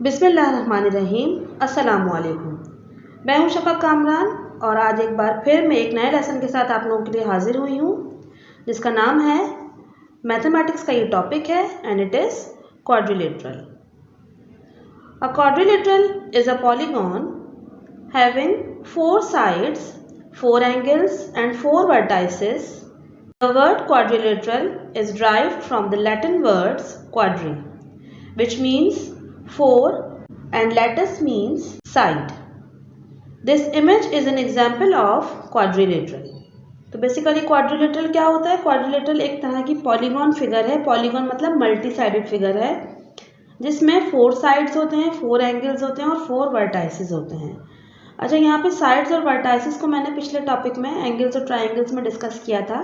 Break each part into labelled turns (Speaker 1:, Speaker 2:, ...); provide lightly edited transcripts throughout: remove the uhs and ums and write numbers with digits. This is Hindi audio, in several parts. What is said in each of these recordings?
Speaker 1: बिस्मिल्लाहिर्रहमानिर्रहीम। अस्सलामुअलैकुम। मैं हूं शफा कामरान और आज एक बार फिर मैं एक नए लेसन के साथ आप लोगों के लिए हाजिर हुई हूं जिसका नाम है मैथमेटिक्स का ये टॉपिक है and it is quadrilateral. A quadrilateral is a polygon having 4 sides, 4 angles and 4 vertices. The word quadrilateral is derived from the Latin words quadri, which means 4 and lattice means side. This image is an example of quadrilateral. तो बेसिकली क्वाड्रिलेटरल क्या होता है? क्वाड्रिलेटरल एक तरह की पॉलीगॉन फिगर है। पॉलीगॉन मतलब मल्टी साइडेड फिगर है जिसमें 4 साइड्स होते हैं, 4 एंगल्स होते हैं और 4 वर्टाइसेस होते हैं। अच्छा, यहाँ पे साइड्स और वर्टाइसेस को मैंने पिछले टॉपिक में एंगल्स और ट्राइंगल्स में डिस्कस किया था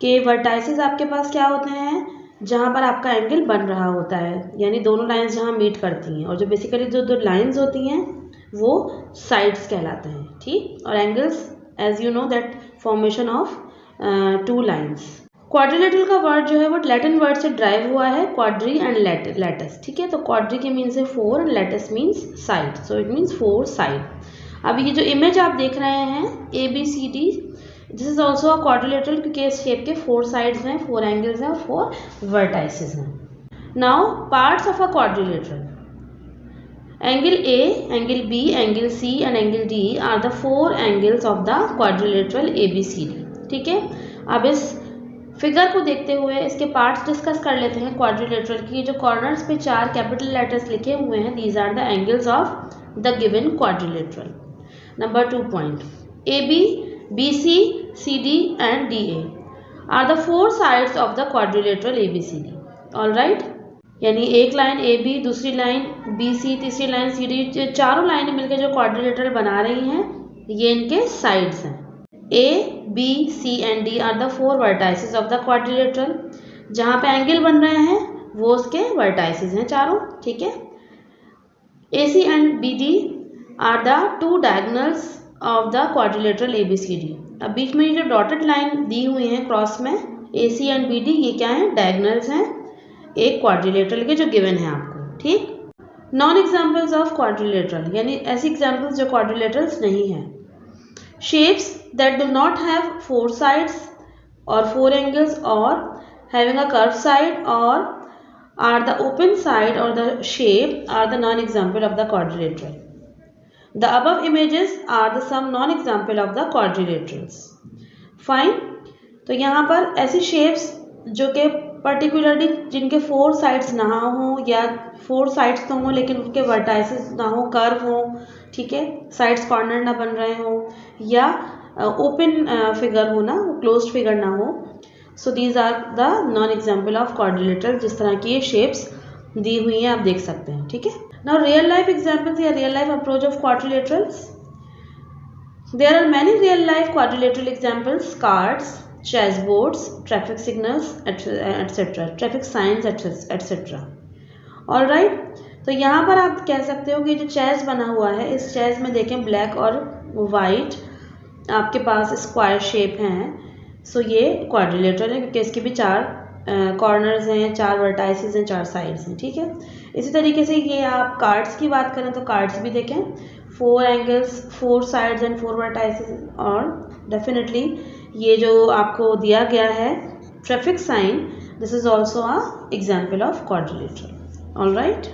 Speaker 1: कि वर्टाइसेस आपके पास क्या होते हैं, जहाँ पर आपका एंगल बन रहा होता है, यानी दोनों लाइंस जहाँ मीट करती हैं। और जो बेसिकली जो दो लाइंस होती हैं वो साइड्स कहलाते हैं, ठीक। और angles as you know that formation of 2 lines. Quadrilateral का वर्ड जो है वो लैटिन वर्ड से ड्राइव हुआ है, क्वाड्री एंड लैटिस, ठीक है। तो क्वाड्री के मीन्स है 4 and lattice means side, so it means 4 side. अब ये जो इमेज आप देख रहे हैं ABCD, this is also a quadrilateral क्योंकि इस शेप के 4 साइड्स हैं, 4 एंगल्स हैं और 4 वर्टाइसेस हैं। Now parts of a quadrilateral: angle A, angle B, angle C and angle D are the 4 angles of the quadrilateral ABCD, ठीक है। अब इस फिगर को देखते हुए इसके पार्ट्स डिस्कस कर लेते हैं क्वाड्रिलेटरल की। जो कॉर्नर्स पे 4 कैपिटल लेटर्स लिखे हुए हैं, these are the angles of the given quadrilateral. Number 2 point: AB, BC, CD and DA are the 4 sides of the quadrilateral ABCD. All right? यानी एक लाइन AB, दूसरी लाइन BC, तीसरी लाइन CD, चारों लाइनें मिलकर जो क्वाड्रिलेटरल बना रही हैं, ये इनके साइड्स हैं। A, B, C and D are the 4 vertices of the quadrilateral. जहाँ पे एंगल बन रहे हैं वो उसके वर्टाइसेस हैं चारों, ठीक है। AC and BD are the 2 diagonals of the quadrilateral ABCD। अब बीच में ये जो डॉटेड लाइन दी हुई है क्रॉस में AC एंड BD, ये क्या है? डायगोनल्स हैं एक क्वाड्रिलेटरल के जो गिवन है आपको, ठीक। नॉन एग्जाम्पल्स ऑफ क्वाड्रिलेटरल, यानी ऐसी एग्जाम्पल्स जो क्वाड्रिलेटरल्स नहीं है: shapes that do not have 4 sides और 4 एंगल्स और हैविंग अ कर्व साइड और आर द ओपन साइड और the shape are the non example of the quadrilateral. The above images are the some non-example of the quadrilaterals. Fine. तो यहाँ पर ऐसी shapes जो कि particularly जिनके 4 sides ना हो या 4 sides तो हो लेकिन उनके vertices ना हो, curve हो, ठीक है, sides corner ना बन रहे हो या open figure हो ना, closed figure ना हो. So these are the non-example of quadrilateral. जिस तरह की ये shapes दी हुई हैं आप देख सकते हैं, ठीक है। Now real life examples या real life approach of quadrilaterals. There are many real life quadrilateral examples: cards, chessboards, traffic signals, etc. traffic signs, etc. All right. तो यहाँ पर आप कह सकते हो कि जो चेस बना हुआ है, इस चेस में देखें ब्लैक और वाइट आपके पास स्क्वायर शेप हैं। सो ये क्वाड्रिलेटरल है क्योंकि इसके भी 4 कॉर्नर्स हैं, 4 वर्टाइसेस हैं, 4 साइड्स हैं, ठीक है। इसी तरीके से ये आप कार्ड्स की बात करें तो कार्ड्स भी देखें 4 एंगल्स, 4 साइड्स एंड 4 वर्टाइसेस। और डेफिनेटली ये जो आपको दिया गया है traffic sign, this is also a example of quadrilateral. All right.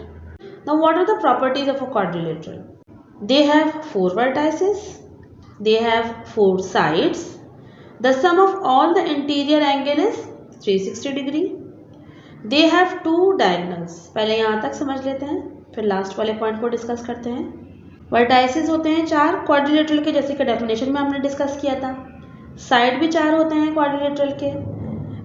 Speaker 1: Now what are the properties of a quadrilateral? They have 4 vertices, they have 4 sides, the sum of all the interior angle is 360 degree, they have 2 diagonals. पहले यहाँ तक समझ लेते हैं, फिर लास्ट वाले पॉइंट को डिस्कस करते हैं। वर्टाइसेस होते हैं 4 क्वाड्रिलेटरल के, जैसे कि डेफिनेशन में हमने डिस्कस किया था। साइड भी 4 होते हैं क्वाड्रिलेटरल के।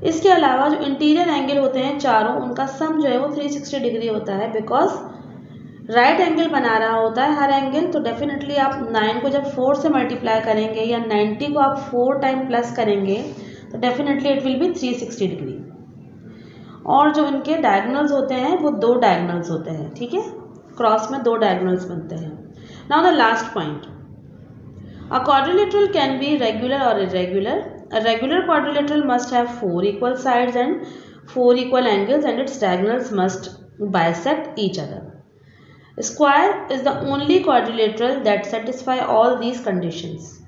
Speaker 1: इसके अलावा जो इंटीरियर एंगल होते हैं चारों, उनका सम जो है वो 360 डिग्री होता है, बिकॉज राइट एंगल बना रहा होता है हर एंगल। तो डेफिनेटली आप 9 को जब 4 से मल्टीप्लाई करेंगे या 90 को आप 4 टाइम प्लस करेंगे तो definitely it will B 360 degree. और जो इनके डायगोनल्स होते हैं वो 2 डायगोनल्स होते हैं, ठीक है। क्रॉस में 2 डायगोनल्स बनते हैं। Now the last point: a quadrilateral can be regular और irregular. A regular quadrilateral must have 4 equal sides and 4 equal angles and its diagonals must bisect each other. Square is the only quadrilateral that satisfy all these conditions.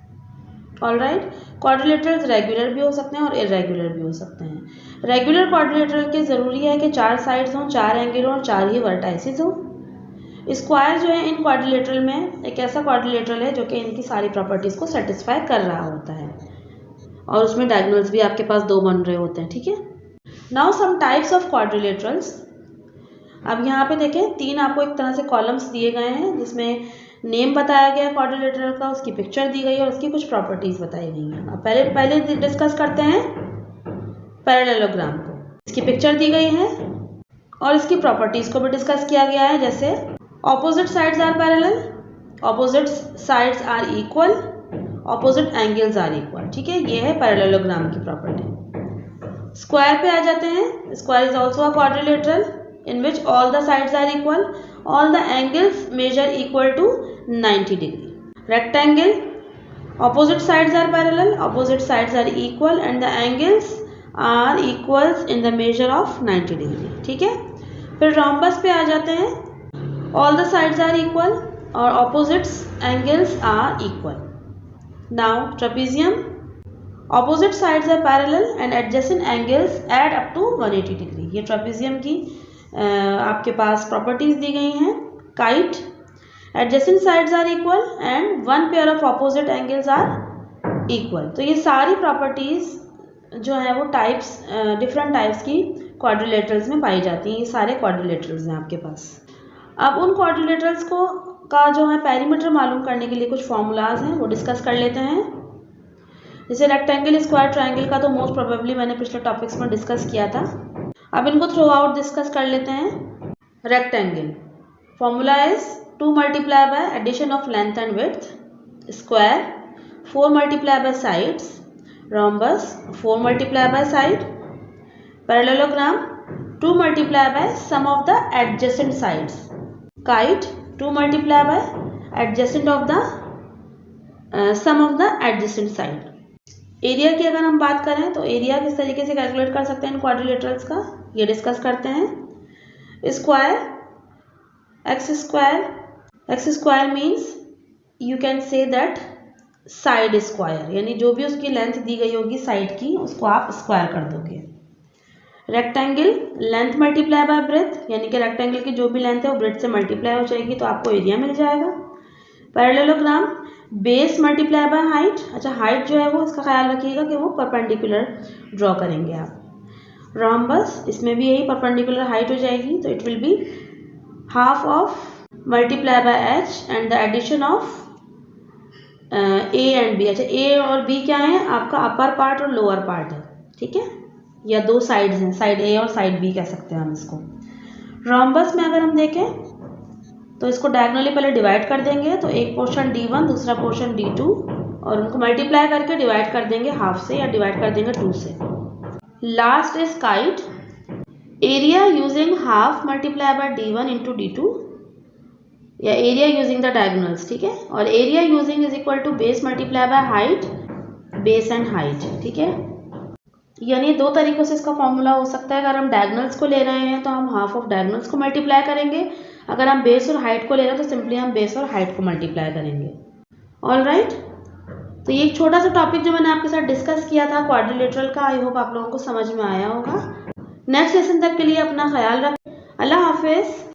Speaker 1: Alright, quadrilaterals regular भी हो सकते हैं और इरेगुलर भी हो सकते हैं। रेगुलर क्वाड्रिलेटरल के ज़रूरी है कि 4 साइड्स हों, 4 एंगल हों और 4 ही वर्टाइसेस हों। स्क्वायर जो है इन क्वाड्रिलेटरल में एक ऐसा क्वाड्रिलेटरल है जो कि इनकी सारी प्रॉपर्टीज़ को सेटिस्फाई कर रहा होता है और उसमें डायगोनल्स भी आपके पास 2 बन रहे होते हैं। ठीक है, now some types of quadrilaterals. अब यहाँ पे देखें 3 आपको एक तरह से कॉलम्स दिए गए हैं जिसमें नेम बताया गया है क्वाड्रिलेटरल का, उसकी पिक्चर दी गई है और उसकी कुछ प्रॉपर्टीज़ बताई गई हैं। अब पहले डिस्कस करते हैं पैरेललोग्राम को। इसकी पिक्चर दी गई है और इसकी प्रॉपर्टीज़ को भी डिस्कस किया गया है, जैसे opposite sides are parallel, opposite sides are equal, opposite angles are equal. ठीक है, ये है पैरेललोग्राम की प्रॉपर्टी। स्क्वायर पे आ जाते हैं। Square is also a quadrilateral in which all the sides are equal, all the angles measure equal to 90 degree. Rectangle, opposite sides are parallel, opposite sides are equal and the angles are equals in the measure of 90 degree. ठीक है, फिर rhombus पे आ जाते हैं। all the sides are equal और opposite angles are equal. Now trapezium, opposite sides are parallel and adjacent angles add up to 180 degree. ये trapezium की आपके पास प्रॉपर्टीज दी गई हैं। Kite, adjacent sides are equal and one pair of opposite angles are equal. तो ये सारी प्रॉपर्टीज जो है वो टाइप्स डिफरेंट टाइप्स की क्वाड्रिलेटरल्स में पाई जाती हैं। ये सारे क्वाड्रिलेटरल्स हैं आपके पास। अब उन क्वाड्रिलेटरल्स का जो है पेरीमीटर मालूम करने के लिए कुछ फॉर्मूलाज हैं, वो डिस्कस कर लेते हैं। जैसे रेक्टेंगल, स्क्वायर, ट्रायंगल का तो मोस्ट प्रोबेबली मैंने पिछले टॉपिक्स में डिस्कस किया था। अब इनको थ्रू आउट डिस्कस कर लेते हैं। Rectangle formula is 2 multiply by addition of length and width, square 4 multiply by sides, rhombus 4 multiply by side, parallelogram 2 multiply by sum of the adjacent sides, kite 2 multiply by adjacent of the sum of the adjacent side. Area की अगर हम बात करें तो एरिया किस तरीके से कैलकुलेट कर सकते हैं इन क्वाड्रिलेटरल्स का, ये डिस्कस करते हैं। Square, x square means you can say that side square, यानी जो भी उसकी लेंथ दी गई होगी साइड की उसको आप स्क्वायर कर दोगे। Rectangle, length multiply by breath, यानी कि रेक्टेंगल की जो भी लेंथ है वो ब्रेथ से मल्टीप्लाई हो जाएगी तो आपको एरिया मिल जाएगा। Parallelogram, base multiply by height. अच्छा, हाइट जो है वो इसका ख्याल रखिएगा कि वो परपेंडिकुलर ड्रॉ करेंगे आप। रोम्बस, इसमें भी यही परपेंडिकुलर हाइट हो जाएगी तो it will be half of multiply by H and the addition of A and B. अच्छा, ए और बी क्या है, आपका अपर पार्ट और लोअर पार्ट है। ठीक है, या 2 साइड्स हैं, साइड ए और साइड बी कह सकते हैं हम इसको। रोम्बस में अगर हम देखें तो इसको डायगोनली पहले डिवाइड कर देंगे, तो एक पोर्शन D1 दूसरा पोर्शन D2 और उनको मल्टीप्लाई करके डिवाइड कर देंगे हाफ से या डिवाइड कर देंगे 2 से। Last is kite, area using half multiply by D1 into D2 या एरिया यूजिंग द डायगोनल्स। ठीक है, और area using is equal to base multiply by height, base and height. ठीक है, यानी 2 तरीक़ों से इसका फॉर्मूला हो सकता है। अगर हम डायगोनल्स को ले रहे हैं तो हम हाफ ऑफ डायगोनल्स को मल्टीप्लाई करेंगे, अगर हम बेस और हाइट को ले रहे हैं तो सिंपली हम बेस और हाइट को मल्टीप्लाई करेंगे। ऑलराइट, तो ये एक छोटा सा टॉपिक जो मैंने आपके साथ डिस्कस किया था क्वाड्रिलेटरल का, आई होप आप लोगों को समझ में आया होगा। नेक्स्ट लेसन तक के लिए अपना ख्याल रखें। अल्लाह हाफिज़।